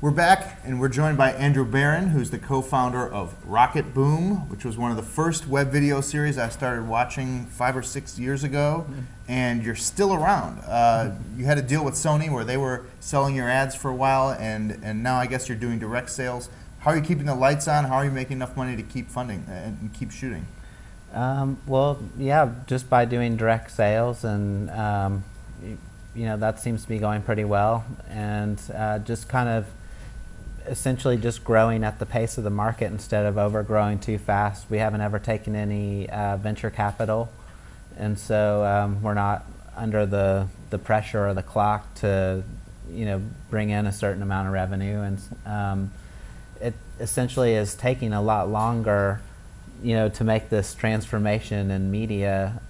We're back, and we're joined by Andrew Barron, who's the co-founder of Rocketboom, which was one of the first web video series I started watching 5 or 6 years ago, and you're still around. You had a deal with Sony where they were selling your ads for a while, and now I guess you're doing direct sales. How are you keeping the lights on? How are you making enough money to keep funding and keep shooting? Well, yeah, just by doing direct sales, and you know, that seems to be going pretty well, and just kind of essentially just growing at the pace of the market instead of overgrowing too fast. We haven't ever taken any venture capital, and so we're not under the pressure or the clock to, you know, bring in a certain amount of revenue, and it essentially is taking a lot longer, you know, to make this transformation in media.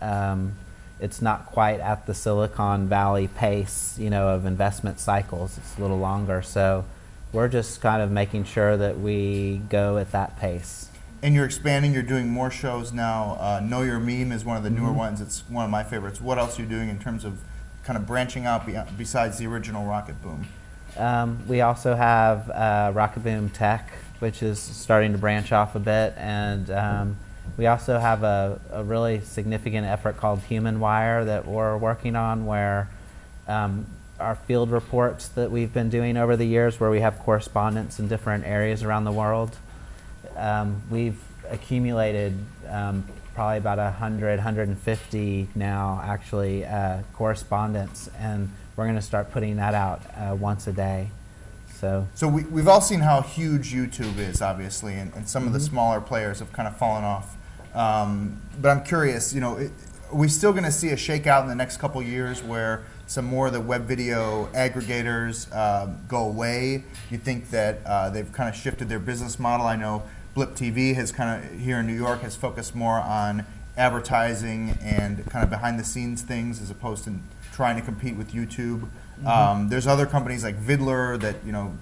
It's not quite at the Silicon Valley pace, you know, of investment cycles. It's a little longer, so we're just kind of making sure that we go at that pace. And you're expanding, you're doing more shows now. Know Your Meme is one of the newer ones. It's one of my favorites. What else are you doing in terms of kind of branching out besides the original Rocketboom? We also have Rocketboom Tech, which is starting to branch off a bit, and we also have a really significant effort called Human Wire that we're working on, where our field reports that we've been doing over the years, where we have correspondents in different areas around the world. We've accumulated probably about 150 now, actually, correspondents, and we're going to start putting that out once a day. So we've all seen how huge YouTube is, obviously, and some of the smaller players have kind of fallen off. But I'm curious, you know, are we still going to see a shakeout in the next couple years where some more of the web video aggregators go away? You think that they've kind of shifted their business model? I know Blip TV has kind of, here in New York, has focused more on advertising and kind of behind the scenes things as opposed to trying to compete with YouTube. There's other companies like Vidler that, you know,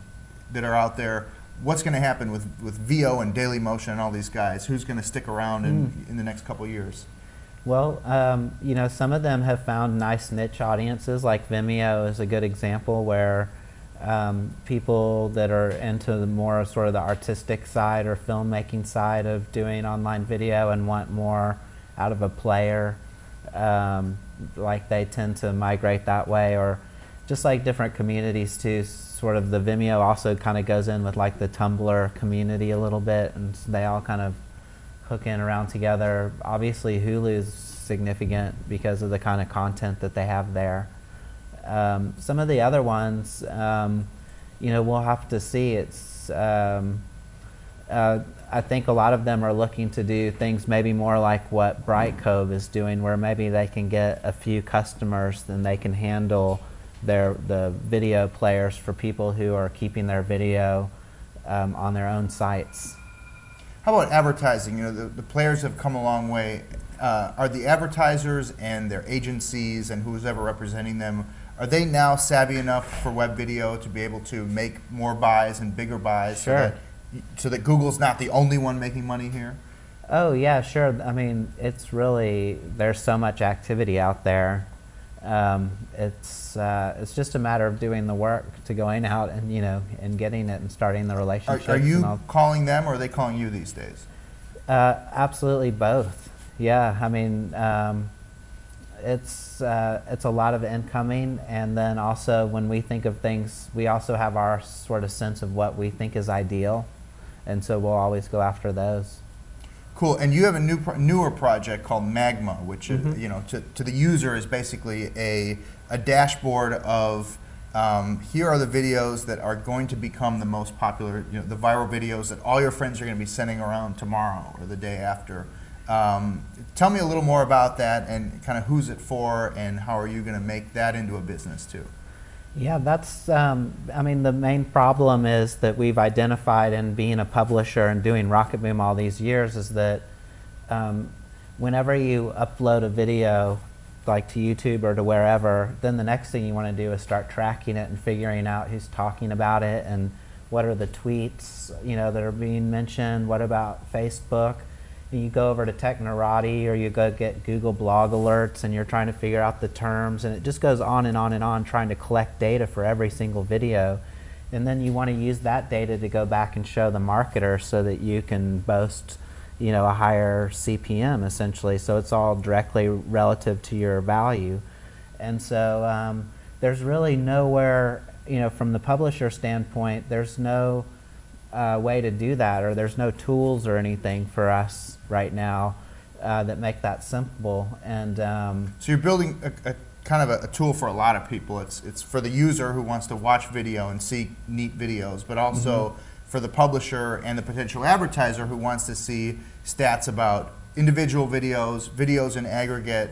that are out there. What's going to happen with VO and Dailymotion and all these guys? Who's going to stick around in the next couple years? Well, you know, some of them have found nice niche audiences, like Vimeo is a good example, where people that are into the more sort of the artistic side or filmmaking side of doing online video and want more out of a player, like they tend to migrate that way, or just like different communities too. Sort of the Vimeo also kind of goes in with like the Tumblr community a little bit, and they all kind of hook in around together. Obviously Hulu's significant because of the kind of content that they have there. Some of the other ones, you know, we'll have to see. It's I think a lot of them are looking to do things maybe more like what Bright Cove is doing, where maybe they can get a few customers, then they can handle the video players for people who are keeping their video on their own sites. How about advertising? You know, the players have come a long way. Are the advertisers and their agencies and who's ever representing them, are they now savvy enough for web video to be able to make more buys and bigger buys? Sure. So that Google's not the only one making money here? Oh yeah, sure. I mean, it's really, there's so much activity out there. It's just a matter of doing the work to going out and, you know, and getting it and starting the relationship. Are you calling them, or are they calling you these days? Absolutely both. Yeah, I mean, it's a lot of incoming, and then also when we think of things, we also have our sort of sense of what we think is ideal, and so we'll always go after those. Cool, and you have a newer project called Magma, which is, you know, to the user is basically a dashboard of here are the videos that are going to become the most popular, you know, the viral videos that all your friends are going to be sending around tomorrow or the day after. Tell me a little more about that, and kind of who's it for, and how are you going to make that into a business too? Yeah, that's, I mean, the main problem is that we've identified in being a publisher and doing Rocketboom all these years is that whenever you upload a video, like to YouTube or to wherever, then the next thing you want to do is start tracking it and figuring out who's talking about it and what are the tweets, you know, that are being mentioned, what about Facebook. You go over to Technorati or you go get Google blog alerts and you're trying to figure out the terms, and it just goes on and on and on trying to collect data for every single video. And then you want to use that data to go back and show the marketer so that you can boast, you know, a higher CPM essentially. So it's all directly relative to your value. And so there's really nowhere, you know, from the publisher standpoint, there's no way to do that, or there's no tools or anything for us right now that make that simple. And so you're building a kind of a tool for a lot of people. It's for the user who wants to watch video and see neat videos, but also for the publisher and the potential advertiser who wants to see stats about individual videos, videos in aggregate,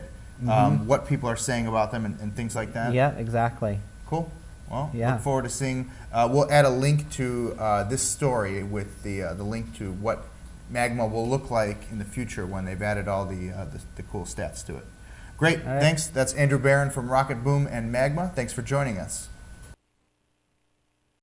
what people are saying about them, and things like that. Yeah, exactly. Cool. Well, Yeah. look forward to seeing. We'll add a link to this story with the link to what Magma will look like in the future when they've added all the cool stats to it. Great, All right. thanks. That's Andrew Barron from Rocketboom and Magma. Thanks for joining us.